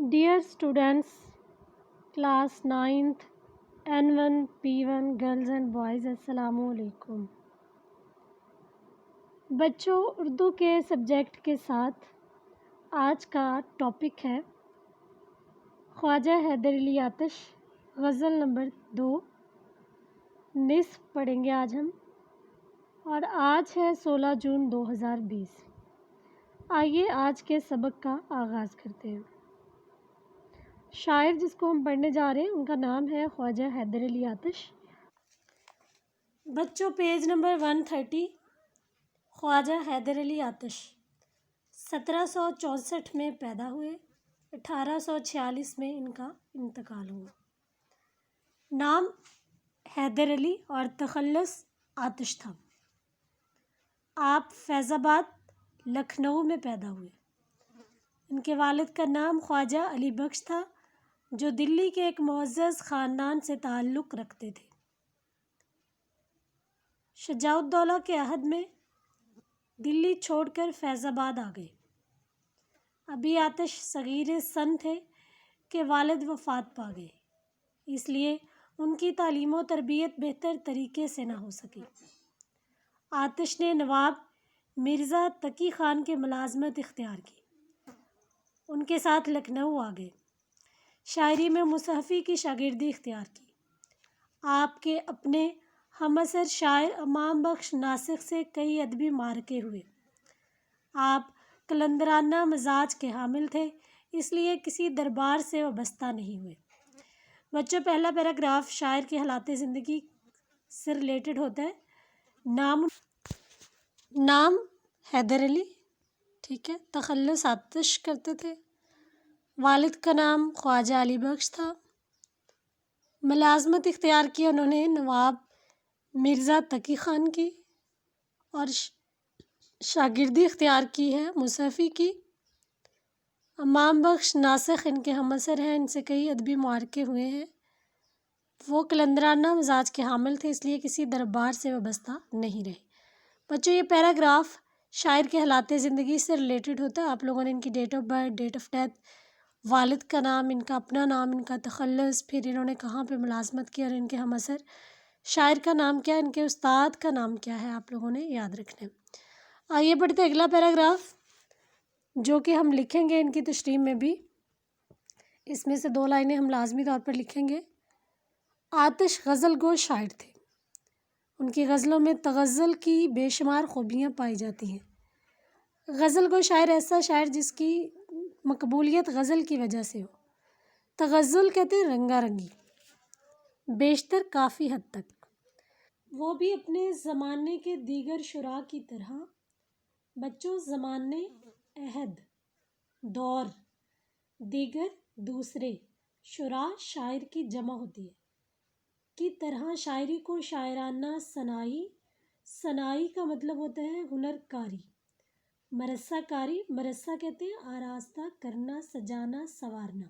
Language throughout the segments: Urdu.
Dear students, class 9th N1 P1 girls and boys, السلام علیکم. بچوں، اردو کے سبجیکٹ کے ساتھ آج کا ٹاپک ہے خواجہ حیدر علی آتش، غزل نمبر 2 نصف پڑھیں گے آج ہم، اور آج ہے 16 جون 2020. آئیے آج کے سبق کا آغاز کرتے ہیں. شاعر جس کو ہم پڑھنے جا رہے ہیں ان کا نام ہے خواجہ حیدر علی آتش. بچوں، پیج نمبر 130. خواجہ حیدر علی آتش 1764 میں پیدا ہوئے، 1846 میں ان کا انتقال ہوا. نام حیدر علی اور تخلص آتش تھا. آپ فیض آباد لکھنؤ میں پیدا ہوئے. ان کے والد کا نام خواجہ علی بخش تھا جو دلی کے ایک معزز خاندان سے تعلق رکھتے تھے. شجاع الدولہ کے عہد میں دلی چھوڑ کر فیض آباد آ گئے. ابھی آتش صغیر سن تھے کہ والد وفات پا گئے، اس لیے ان کی تعلیم و تربیت بہتر طریقے سے نہ ہو سکی. آتش نے نواب مرزا تقی خان کی ملازمت اختیار کی، ان کے ساتھ لکھنؤ آ گئے. شاعری میں مصحفی کی شاگردی اختیار کی. آپ کے اپنے ہم عصر شاعر امام بخش ناسخ سے کئی ادبی معرکے ہوئے. آپ قلندرانہ مزاج کے حامل تھے، اس لیے کسی دربار سے وابستہ نہیں ہوئے. بچوں، پہلا پیراگراف شاعر کے حالات زندگی سے ریلیٹڈ ہوتا ہے. نام حیدر علی، ٹھیک ہے. تخلص آتش کرتے تھے. والد کا نام خواجہ علی بخش تھا. ملازمت اختیار کی انہوں نے نواب مرزا تقی خان کی، اور شاگردی اختیار کی ہے مصحفی کی. امام بخش ناسخ ان کے ہم عصر ہیں، ان سے کئی ادبی معرکے ہوئے ہیں. وہ قلندرانہ مزاج کے حامل تھے، اس لیے کسی دربار سے وابستہ نہیں رہے. بچوں، یہ پیراگراف شاعر کے حالات زندگی سے ریلیٹڈ ہوتا ہے. آپ لوگوں نے ان کی date of birth, date of death, والد کا نام، ان کا اپنا نام، ان کا تخلص، پھر انہوں نے کہاں پہ ملازمت کی اور ان کے ہم عصر شاعر کا نام کیا ہے، ان کے استاد کا نام کیا ہے، آپ لوگوں نے یاد رکھنا ہے. آئیے پڑھتے اگلا پیراگراف جو کہ ہم لکھیں گے ان کی تشریح میں بھی. اس میں سے 2 لائنیں ہم لازمی طور پر لکھیں گے. آتش غزل گو شاعر تھے. ان کی غزلوں میں تغزل کی بے شمار خوبیاں پائی جاتی ہیں. غزل گو شاعر ایسا شاعر جس کی مقبولیت غزل کی وجہ سے ہو. تغزل کہتے ہیں رنگا رنگی، بیشتر کافی حد تک. وہ بھی اپنے زمانے کے دیگر شعراء کی طرح. بچوں، زمانے عہد، دور، دیگر، دوسرے، شعراء شاعر کی جمع ہوتی ہے، کی طرح شاعری کو شاعرانہ صنائی کا مطلب ہوتا ہے ہنر کاری. مرصع کاری، مرصع کہتے ہیں آراستہ کرنا، سجانا، سنوارنا،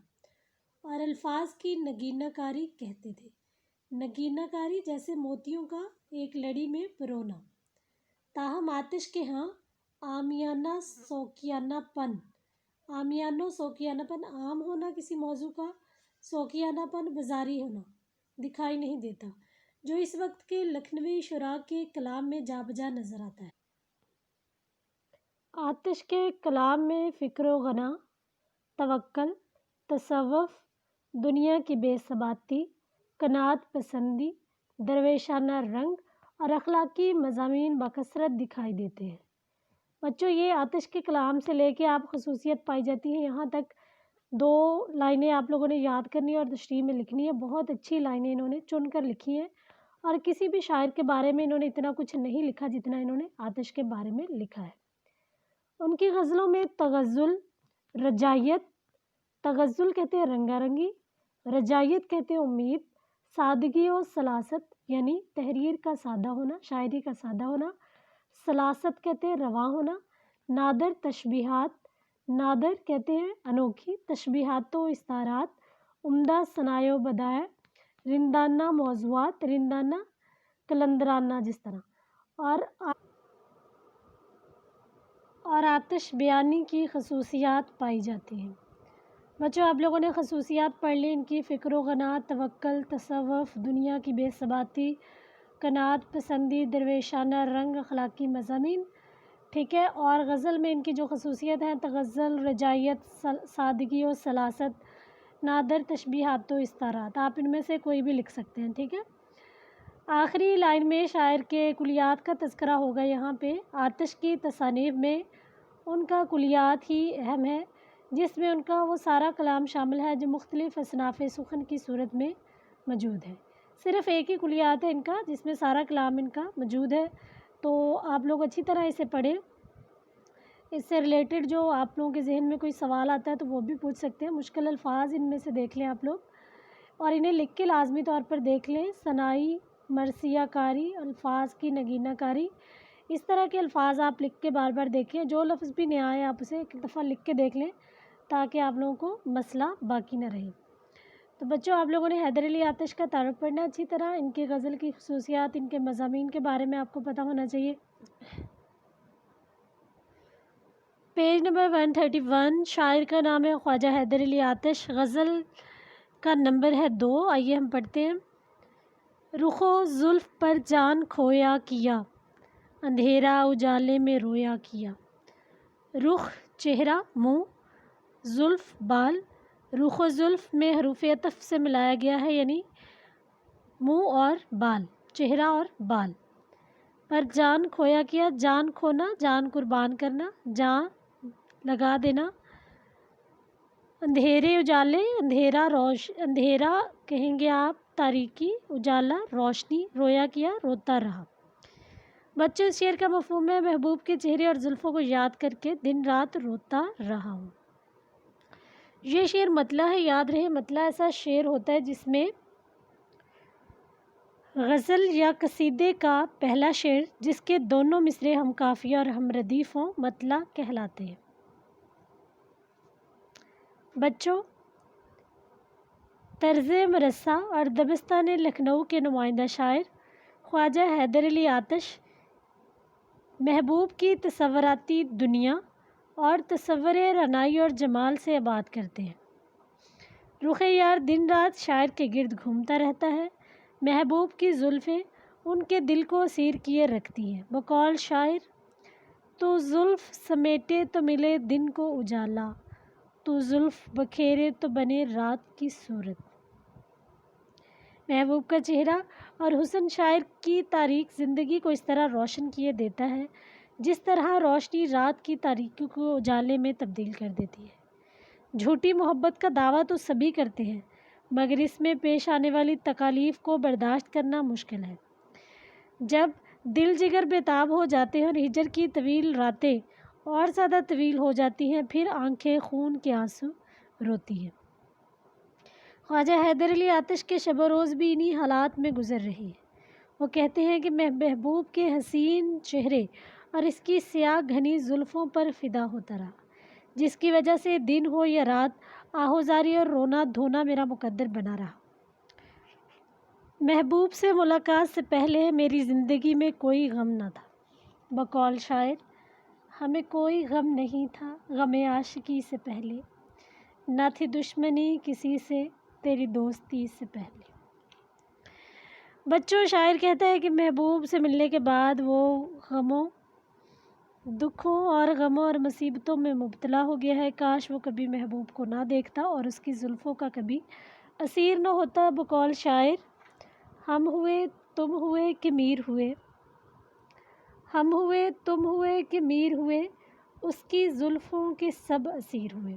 اور الفاظ کی نگینہ کاری کہتے تھے. نگینہ کاری جیسے موتیوں کا ایک لڑی میں پرونا. تاہم آتش کے ہاں عامیانہ شوقیانہ پن عام ہونا کسی موضوع کا، شوقیانہ پن بازاری ہونا دکھائی نہیں دیتا، جو اس وقت کے لکھنوی شعراء کے کلام میں جا بجا نظر آتا ہے. آتش کے کلام میں فکر و غنا، توکل، تصوف، دنیا کی بے ثباتی، قناعت پسندی، درویشانہ رنگ اور اخلاقی مضامین بکثرت دکھائی دیتے ہیں. بچوں، یہ آتش کے کلام سے لے کے آپ خصوصیت پائی جاتی ہیں. یہاں تک 2 لائنیں آپ لوگوں نے یاد کرنی اور تشریح میں لکھنی ہے. بہت اچھی لائنیں انہوں نے چن کر لکھی ہیں، اور کسی بھی شاعر کے بارے میں انہوں نے اتنا کچھ نہیں لکھا جتنا انہوں نے آتش کے بارے میں لکھا ہے. ان کی غزلوں میں تغزل، رجائیت، تغزل کہتے ہیں رنگا رنگی، رجائیت کہتے ہیں امید، سادگی و سلاست یعنی تحریر کا سادہ ہونا، شاعری کا سادہ ہونا، سلاست کہتے ہیں رواں ہونا، نادر تشبیہات، نادر کہتے ہیں انوکھی، تشبیہات و استعارات، عمدہ صنائع و بدائع، رندانہ موضوعات، رندانہ قلندرانہ جس طرح، اور آتش بیانی کی خصوصیات پائی جاتی ہیں. بچوں آپ لوگوں نے خصوصیات پڑھ لی ان کی: فکر و قناعت، توکل، تصوف، دنیا کی بے ثباتی، قناعت پسندی، درویشانہ رنگ، اخلاقی مضامین، ٹھیک ہے۔ اور غزل میں ان کی جو خصوصیت ہیں: تغزل، رجائیت، سادگی و سلاست، نادر، تشبیہات و استعارات۔ آپ ان میں سے کوئی بھی لکھ سکتے ہیں، ٹھیک ہے۔ آخری لائن میں شاعر کے کلیات کا تذکرہ ہوگا یہاں پہ۔ آتش کی تصانیف میں ان کا کلیات ہی اہم ہے، جس میں ان کا وہ سارا کلام شامل ہے جو مختلف اصناف سخن کی صورت میں موجود ہے۔ صرف ایک ہی کلیات ہے ان کا جس میں سارا کلام ان کا موجود ہے، تو آپ لوگ اچھی طرح اسے پڑھیں۔ اس سے ریلیٹڈ جو آپ لوگوں کے ذہن میں کوئی سوال آتا ہے تو وہ بھی پوچھ سکتے ہیں۔ مشکل الفاظ ان میں سے دیکھ لیں آپ لوگ اور انہیں لکھ کے لازمی طور پر دیکھ لیں۔ ثنائی، مرثیہ کاری، الفاظ کی نگینہ کاری، اس طرح کے الفاظ آپ لکھ کے بار بار دیکھیں۔ جو لفظ بھی نیا ہے آپ اسے ایک دفعہ لکھ کے دیکھ لیں تاکہ آپ لوگوں کو مسئلہ باقی نہ رہے۔ تو بچوں آپ لوگوں نے حیدر علی آتش کا تعارف پڑھنا اچھی طرح، ان کی غزل کی خصوصیات، ان کے مضامین کے بارے میں آپ کو پتہ ہونا چاہیے۔ پیج نمبر 131، شاعر کا نام ہے خواجہ حیدر علی آتش، غزل کا نمبر ہے 2۔ آئیے ہم پڑھتے ہیں۔ رخ و زلف پر جان کھویا کیا، اندھیرا اجالے میں رویا کیا۔ رخ چہرہ، منہ، زلف بال، رخ و زلف میں حروف عطف سے ملایا گیا ہے، یعنی منہ اور بال، چہرہ اور بال۔ پر جان کھویا کیا، جان کھونا، جان قربان کرنا، جان لگا دینا۔ اندھیرے اجالے، اندھیرا کہیں گے آپ تاریکی، اجالا روشنی، رویا کیا روتا رہا۔ بچوں اس شعر کا مفہوم ہے: محبوب کے چہرے اور زلفوں کو یاد کر کے دن رات روتا رہا ہوں۔ یہ شعر مطلع ہے، یاد رہے مطلع ایسا شعر ہوتا ہے جس میں غزل یا قصیدے کا پہلا شعر جس کے دونوں مصرعے ہم قافیہ اور ہم ردیف ہوں مطلع کہلاتے ہیں۔ بچوں طرز مرصع اور دبستان لکھنؤ کے نمائندہ شاعر خواجہ حیدر علی آتش محبوب کی تصوراتی دنیا اور تصور رعنائی اور جمال سے آباد کرتے ہیں۔ رخ یار دن رات شاعر کے گرد گھومتا رہتا ہے، محبوب کی زلفیں ان کے دل کو اسیر کیے رکھتی ہیں۔ بقول شاعر: تو زلف سمیٹے تو ملے دن کو اجالا، تو زلف بکھیرے تو بنے رات کی صورت۔ محبوب کا چہرہ اور حسن شاعر کی تاریک زندگی کو اس طرح روشن کیے دیتا ہے جس طرح روشنی رات کی تاریکی کو اجالے میں تبدیل کر دیتی ہے۔ جھوٹی محبت کا دعویٰ تو سبھی کرتے ہیں، مگر اس میں پیش آنے والی تکالیف کو برداشت کرنا مشکل ہے۔ جب دل جگر بےتاب ہو جاتے ہیں اور ہجر کی طویل راتیں اور زیادہ طویل ہو جاتی ہیں، پھر آنکھیں خون کے آنسو روتی ہیں۔ خواجہ حیدر علی آتش کے شب و روز بھی انہی حالات میں گزر رہے ہیں۔ وہ کہتے ہیں کہ میں محبوب کے حسین چہرے اور اس کی سیاہ گھنی زلفوں پر فدا ہوتا رہا، جس کی وجہ سے دن ہو یا رات آہوزاری اور رونا دھونا میرا مقدر بنا رہا۔ محبوب سے ملاقات سے پہلے میری زندگی میں کوئی غم نہ تھا۔ بقول شاعر: ہمیں کوئی غم نہیں تھا غم عاشقی سے پہلے، نہ تھی دشمنی کسی سے تیری دوستی سے پہلے۔ بچوں شاعر کہتا ہے کہ محبوب سے ملنے کے بعد وہ دکھوں اور غموں اور مصیبتوں میں مبتلا ہو گیا ہے۔ کاش وہ کبھی محبوب کو نہ دیکھتا اور اس کی زلفوں کا کبھی اسیر نہ ہوتا۔ بقول شاعر: ہم ہوئے تم ہوئے کہ میر ہوئے، ہم ہوئے تم ہوئے کہ میر ہوئے، اس کی زلفوں کے سب اسیر ہوئے۔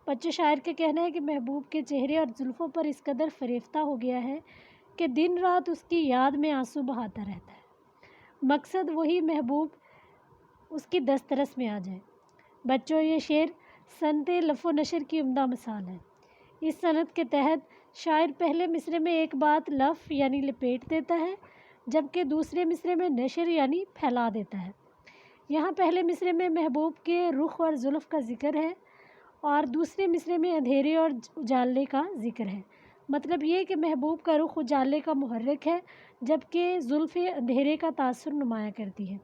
بچوں شاعر کا کہنا ہے کہ محبوب کے چہرے اور زلفوں پر اس قدر فریفتہ ہو گیا ہے کہ دن رات اس کی یاد میں آنسو بہاتا رہتا ہے، مقصد وہی محبوب اس کی دسترس میں آ جائے۔ بچوں یہ شعر صنعت لف و نشر کی عمدہ مثال ہے۔ اس صنعت کے تحت شاعر پہلے مصرعے میں ایک بات لف یعنی لپیٹ دیتا ہے، جبکہ دوسرے مصرعے میں نشر یعنی پھیلا دیتا ہے۔ یہاں پہلے مصرعے میں محبوب کے رخ اور زلف کا ذکر ہے اور دوسرے مصرعے میں اندھیرے اور اجالے کا ذکر ہے۔ مطلب یہ کہ محبوب کا رخ اجالے کا محرک ہے جبکہ زلفیں اندھیرے کا تاثر نمایاں کرتی ہیں۔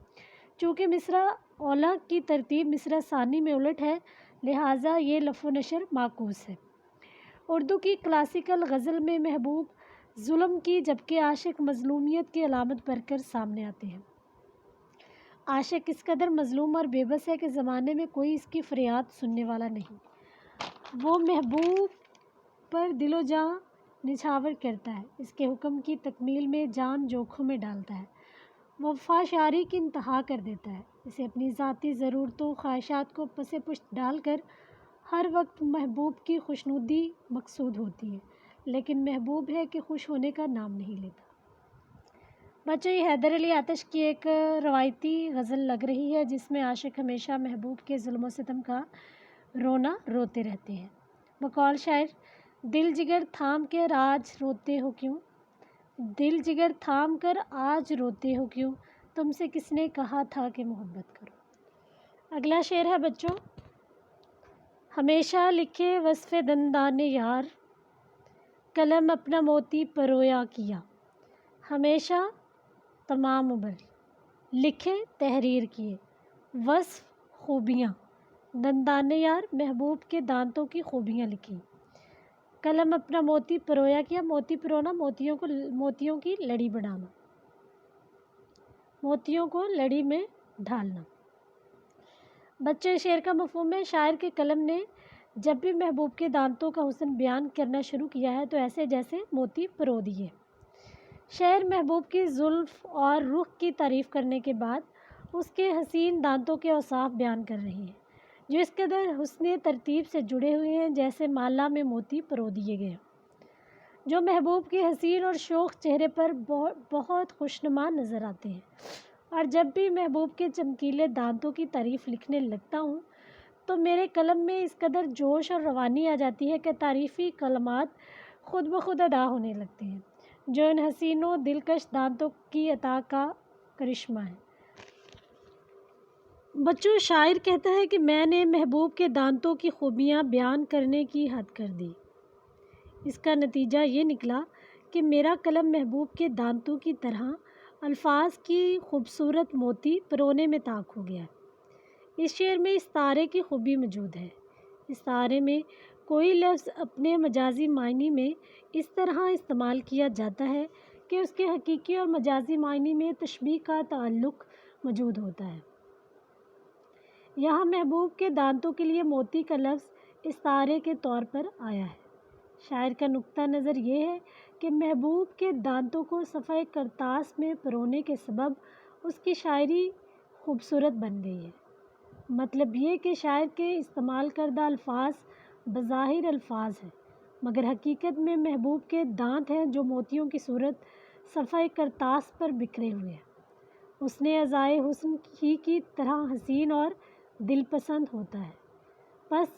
چونکہ مصرع اولی کی ترتیب مصرع ثانی میں الٹ ہے، لہٰذا یہ لف و نشر معکوس ہے۔ اردو کی کلاسیکل غزل میں محبوب ظلم کی جبکہ عاشق مظلومیت کی علامت بن کر سامنے آتے ہیں۔ عاشق اس قدر مظلوم اور بے بس ہے کہ زمانے میں کوئی اس کی فریاد سننے والا نہیں۔ وہ محبوب پر دل و جاں نچھاور کرتا ہے، اس کے حکم کی تکمیل میں جان جوکھوں میں ڈالتا ہے، وفا شعاری کی انتہا کر دیتا ہے، اسے اپنی ذاتی ضرورتوں خواہشات کو پس پشت ڈال کر ہر وقت محبوب کی خوشنودی مقصود ہوتی ہے، لیکن محبوب ہے کہ خوش ہونے کا نام نہیں لیتا۔ بچوں، یہ حیدر علی آتش کی ایک روایتی غزل لگ رہی ہے جس میں عاشق ہمیشہ محبوب کے ظلم و ستم کا رونا روتے رہتے ہیں۔ بقول شاعر: دل جگر تھام کر آج روتے ہو کیوں، دل جگر تھام کر آج روتے ہو کیوں، تم سے کس نے کہا تھا کہ محبت کرو۔ اگلا شعر ہے بچوں: ہمیشہ لکھے وصف دندان یار، قلم اپنا موتی پرویا کیا، ہمیشہ تمام عمر لکھے تحریر کیے وصف خوبیاں، دندان یار محبوب کے دانتوں کی خوبیاں لکھی، قلم اپنا موتی پرویا کیا، موتی پرونا موتیوں کی لڑی بنانا، موتیوں کو لڑی میں ڈھالنا۔ بچوں، اس شعر کا مفہوم ہے: شاعر کے قلم نے جب بھی محبوب کے دانتوں کا حسن بیان کرنا شروع کیا ہے تو ایسے جیسے موتی پرو دیے۔ شاعر محبوب کی زلف اور رخ کی تعریف کرنے کے بعد اس کے حسین دانتوں کے اوصاف بیان کر رہے ہیں جو اس قدر حسن ترتیب سے جڑے ہوئے ہیں جیسے مالا میں موتی پرو دیے گئے، جو محبوب کے حسین اور شوخ چہرے پر بہت خوشنما نظر آتے ہیں۔ اور جب بھی محبوب کے چمکیلے دانتوں کی تعریف لکھنے لگتا ہوں تو میرے قلم میں اس قدر جوش اور روانی آ جاتی ہے کہ تعریفی کلمات خود بخود ادا ہونے لگتے ہیں، جو ان حسین و دلکش دانتوں کی عطا کا کرشمہ ہے۔ بچوں، شاعر کہتا ہے کہ میں نے محبوب کے دانتوں کی خوبیاں بیان کرنے کی حد کر دی، اس کا نتیجہ یہ نکلا کہ میرا قلم محبوب کے دانتوں کی طرح الفاظ کی خوبصورت موتی پرونے میں طاق ہو گیا۔ اس شعر میں استعارے کی خوبی موجود ہے۔ استعارے میں کوئی لفظ اپنے مجازی معنی میں اس طرح استعمال کیا جاتا ہے کہ اس کے حقیقی اور مجازی معنی میں تشبیہ کا تعلق موجود ہوتا ہے۔ یہاں محبوب کے دانتوں کے لیے موتی کا لفظ استعارے کے طور پر آیا ہے۔ شاعر کا نقطہ نظر یہ ہے کہ محبوب کے دانتوں کو صفحہ کرتاس میں پرونے کے سبب اس کی شاعری خوبصورت بن گئی ہے۔ مطلب یہ کہ شاعر کے استعمال کردہ الفاظ بظاہر الفاظ ہیں مگر حقیقت میں محبوب کے دانت ہیں جو موتیوں کی صورت صفحہ کرتاس پر بکھرے ہوئے ہیں۔ اس نے اعضائے حسن ہی کی طرح حسین اور دل پسند ہوتا ہے، بس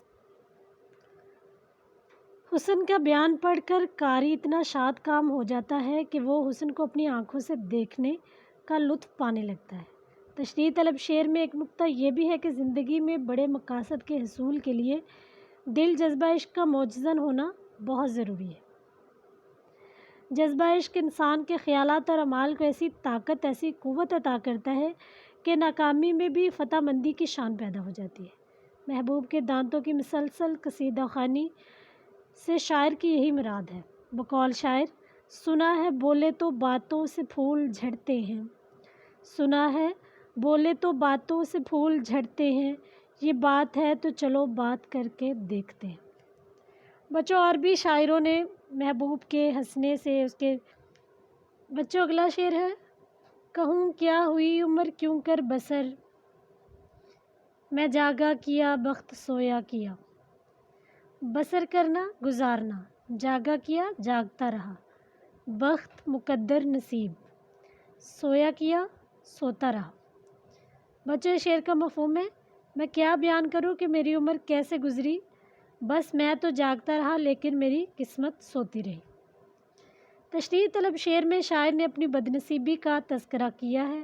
حسن کا بیان پڑھ کر قاری اتنا شاد کام ہو جاتا ہے کہ وہ حسن کو اپنی آنکھوں سے دیکھنے کا لطف پانے لگتا ہے۔ تشریح طلب شعر میں ایک نکتہ یہ بھی ہے کہ زندگی میں بڑے مقاصد کے حصول کے لیے دل جذبہ عشق کا موجزن ہونا بہت ضروری ہے۔ جذبہ عشق انسان کے خیالات اور اعمال کو ایسی طاقت، ایسی قوت عطا کرتا ہے کہ ناکامی میں بھی فتح مندی کی شان پیدا ہو جاتی ہے۔ محبوب کے دانتوں کی مسلسل قصیدہ خوانی سے شاعر کی یہی مراد ہے۔ بقول شاعر: سنا ہے بولے تو باتوں سے پھول جھڑتے ہیں، سنا ہے بولے تو باتوں سے پھول جھڑتے ہیں، یہ بات ہے تو چلو بات کر کے دیکھتے ہیں۔ بچوں، اور بھی شاعروں نے محبوب کے ہنسنے سے اس کے بچوں اگلا شعر ہے: کہوں کیا ہوئی عمر کیوں کر بسر، میں جاگا کیا بخت سویا کیا۔ بسر کرنا گزارنا، جاگا کیا جاگتا رہا، بخت مقدر نصیب، سویا کیا سوتا رہا۔ بچوں، اس شعر کا مفہوم ہے: میں کیا بیان کروں کہ میری عمر کیسے گزری، بس میں تو جاگتا رہا لیکن میری قسمت سوتی رہی۔ تشریح طلب شعر میں شاعر نے اپنی بد نصیبی کا تذکرہ کیا ہے۔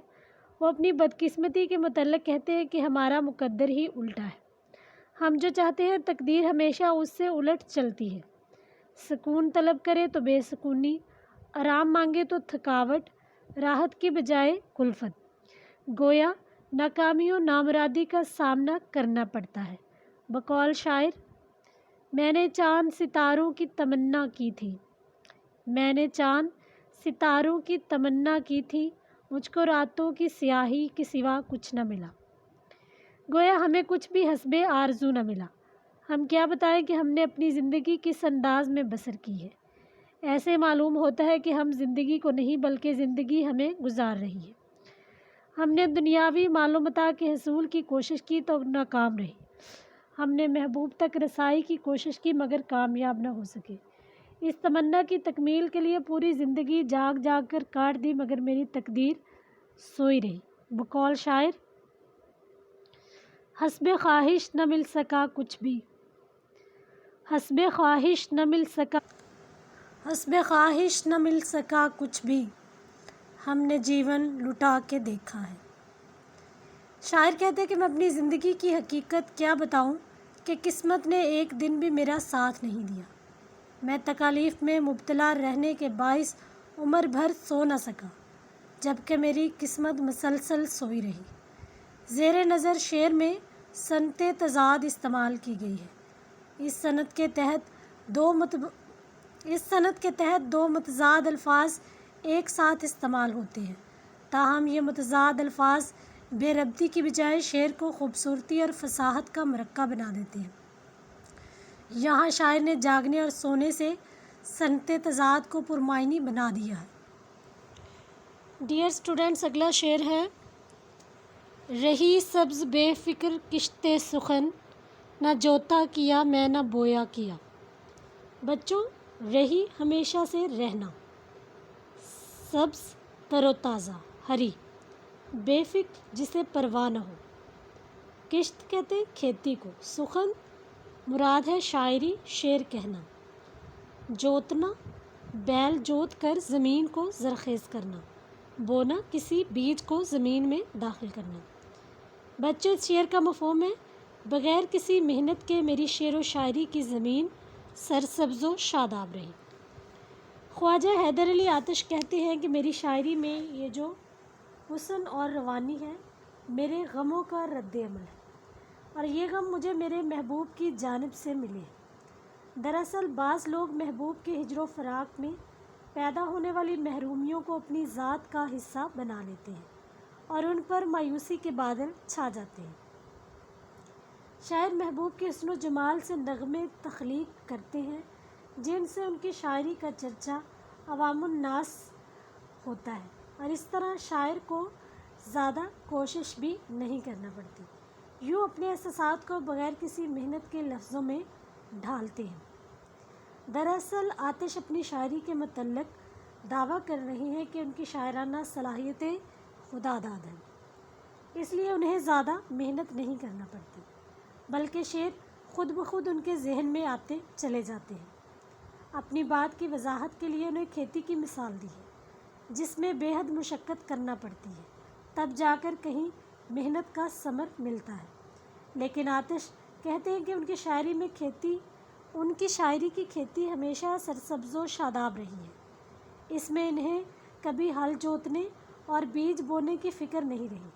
وہ اپنی بدقسمتی کے متعلق کہتے ہیں کہ ہمارا مقدر ہی الٹا ہے، ہم جو چاہتے ہیں تقدیر ہمیشہ اس سے الٹ چلتی ہے۔ سکون طلب کرے تو بے سکونی، آرام مانگے تو تھکاوٹ، راحت کی بجائے کلفت، گویا ناکامی و نامرادی کا سامنا کرنا پڑتا ہے۔ بقول شاعر: میں نے چاند ستاروں کی تمنا کی تھی، میں نے چاند ستاروں کی تمنا کی تھی، مجھ کو راتوں کی سیاہی کے سوا کچھ نہ ملا۔ گویا ہمیں کچھ بھی حسب آرزو نہ ملا۔ ہم کیا بتائیں کہ ہم نے اپنی زندگی کس انداز میں بسر کی ہے۔ ایسے معلوم ہوتا ہے کہ ہم زندگی کو نہیں بلکہ زندگی ہمیں گزار رہی ہے۔ ہم نے دنیاوی مال و متاع کے حصول کی کوشش کی تو ناکام رہی، ہم نے محبوب تک رسائی کی کوشش کی مگر کامیاب نہ ہو سکے۔ اس تمنا کی تکمیل کے لیے پوری زندگی جاگ جاگ کر کاٹ دی مگر میری تقدیر سوئی رہی۔ بقول شاعر: حسب خواہش نہ مل سکا کچھ بھی، حسب خواہش نہ مل سکا، حسب خواہش نہ مل سکا کچھ بھی، ہم نے جیون لٹا کے دیکھا ہے۔ شاعر کہتے ہیں کہ میں اپنی زندگی کی حقیقت کیا بتاؤں کہ قسمت نے ایک دن بھی میرا ساتھ نہیں دیا۔ میں تکالیف میں مبتلا رہنے کے باعث عمر بھر سو نہ سکا، جبکہ میری قسمت مسلسل سوئی رہی۔ زیر نظر شعر میں صنعت تضاد استعمال کی گئی ہے۔ اس صنعت کے تحت دو متضاد الفاظ ایک ساتھ استعمال ہوتے ہیں، تاہم یہ متضاد الفاظ بے ربطی کی بجائے شعر کو خوبصورتی اور فصاحت کا مرقع بنا دیتے ہیں۔ یہاں شاعر نے جاگنے اور سونے سے صنعت تضاد کو پرمعنی بنا دیا ہے۔ ڈیئر اسٹوڈینٹس، اگلا شعر ہے: رہی سبز بے فکر کشت سخن، نہ جوتا کیا میں نہ بویا کیا۔ بچوں، رہی ہمیشہ سے رہنا، سبز تر و تازہ ہری، بے فکر جسے پرواہ نہ ہو، کشت کہتے ہیں کھیتی کو، سخن مراد ہے شاعری شعر کہنا، جوتنا بیل جوت کر زمین کو زرخیز کرنا، بونا کسی بیج کو زمین میں داخل کرنا۔ بچوں، اس شعر کا مفہوم ہے: بغیر کسی محنت کے میری شعر و شاعری کی زمین سرسبز و شاداب رہی۔ خواجہ حیدر علی آتش کہتے ہیں کہ میری شاعری میں یہ جو حسن اور روانی ہے میرے غموں کا رد عمل ہے، اور یہ غم مجھے میرے محبوب کی جانب سے ملے ہیں۔ دراصل بعض لوگ محبوب کے ہجر و فراق میں پیدا ہونے والی محرومیوں کو اپنی ذات کا حصہ بنا لیتے ہیں اور ان پر مایوسی کے بادل چھا جاتے ہیں۔ شاعر محبوب کے حسن و جمال سے نغمے تخلیق کرتے ہیں جن سے ان کی شاعری کا چرچا عوام الناس ہوتا ہے، اور اس طرح شاعر کو زیادہ کوشش بھی نہیں کرنا پڑتی، یوں اپنے احساسات کو بغیر کسی محنت کے لفظوں میں ڈھالتے ہیں۔ دراصل آتش اپنی شاعری کے متعلق دعویٰ کر رہے ہیں کہ ان کی شاعرانہ صلاحیتیں خدا داد ہیں، اس لیے انہیں زیادہ محنت نہیں کرنا پڑتی، بلکہ شعر خود بخود ان کے ذہن میں آتے چلے جاتے ہیں۔ اپنی بات کی وضاحت کے لیے انہیں کھیتی کی مثال دی ہے، جس میں بے حد مشقت کرنا پڑتی ہے، تب جا کر کہیں محنت کا ثمر ملتا ہے۔ لیکن آتش کہتے ہیں کہ ان کی شاعری کی کھیتی ہمیشہ سرسبز و شاداب رہی ہے، اس میں انہیں کبھی ہل جوتنے اور بیج بونے کی فکر نہیں رہی۔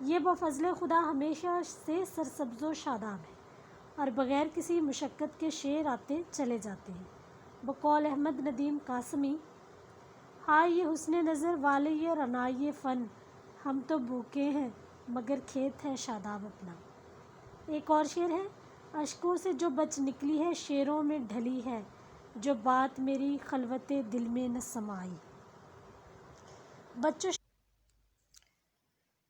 یہ بفضل خدا ہمیشہ سے سرسبز و شاداب ہے اور بغیر کسی مشقت کے شعر آتے چلے جاتے ہیں۔ بقول احمد ندیم قاسمی: ہائے یہ حسن نظر والے یہ رعنائی فن، ہم تو بھوکے ہیں مگر کھیت ہے شاداب اپنا۔ ایک اور شعر ہے: اشکوں سے جو بچ نکلی ہے شعروں میں ڈھلی ہے، جو بات میری خلوت دل میں نہ سمائی۔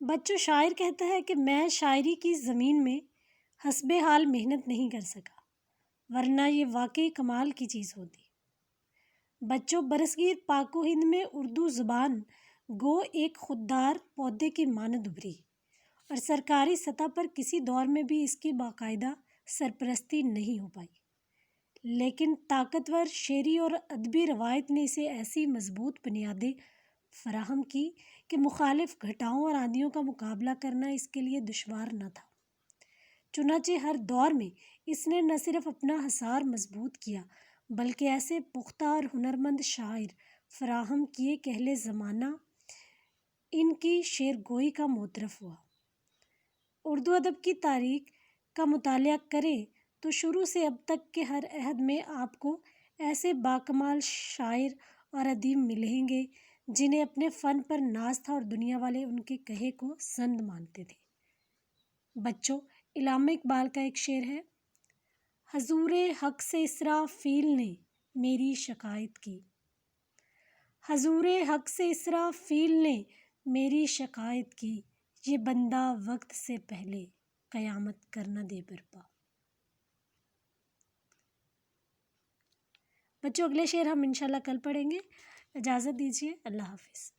بچوں، شاعر کہتا ہے کہ میں شاعری کی زمین میں حسب حال محنت نہیں کر سکا، ورنہ یہ واقعی کمال کی چیز ہوتی۔ بچوں، برصغیر پاک و ہند میں اردو زبان گو ایک خوددار پودے کی مانند ابھری، اور سرکاری سطح پر کسی دور میں بھی اس کی باقاعدہ سرپرستی نہیں ہو پائی، لیکن طاقتور شعری اور ادبی روایت نے اسے ایسی مضبوط بنیادیں فراہم کی کہ مخالف گھٹاؤں اور آندھیوں کا مقابلہ کرنا اس کے لیے دشوار نہ تھا۔ چنانچہ ہر دور میں اس نے نہ صرف اپنا حصار مضبوط کیا بلکہ ایسے پختہ اور ہنرمند شاعر فراہم کیے کہ اہل زمانہ ان کی شعر گوئی کا معترف ہوا۔ اردو ادب کی تاریخ کا مطالعہ کریں تو شروع سے اب تک کے ہر عہد میں آپ کو ایسے باکمال شاعر اور ادیب ملیں گے جنہیں اپنے فن پر ناز تھا اور دنیا والے ان کے کہے کو سند مانتے تھے۔ بچوں، علامہ اقبال کا ایک شعر ہے، حضور حق سے اسرافیل نے میری شکایت کی، حضور حق سے اسرافیل نے میری شکایت کی، یہ بندہ وقت سے پہلے قیامت کر نہ دے برپا۔ بچوں، اگلے شعر ہم انشاءاللہ کل پڑھیں گے۔ اجازت دیجیے، اللہ حافظ۔